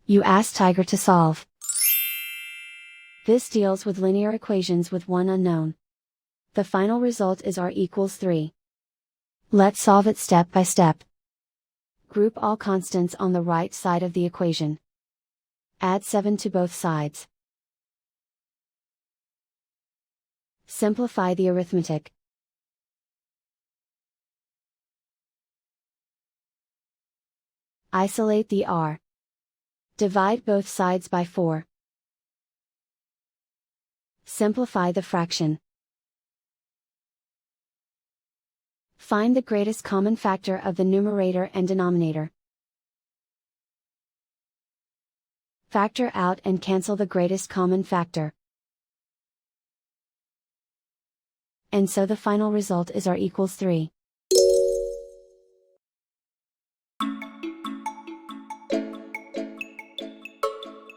You ask Tiger to solve. This deals with linear equations with one unknown. The final result is r equals 3. Let's solve it step by step. Group all constants on the right side of the equation. Add 7 to both sides. Simplify the arithmetic. Isolate the r. Divide both sides by 4. Simplify the fraction. Find the greatest common factor of the numerator and denominator. Factor out and cancel the greatest common factor. And so the final result is r equals 3.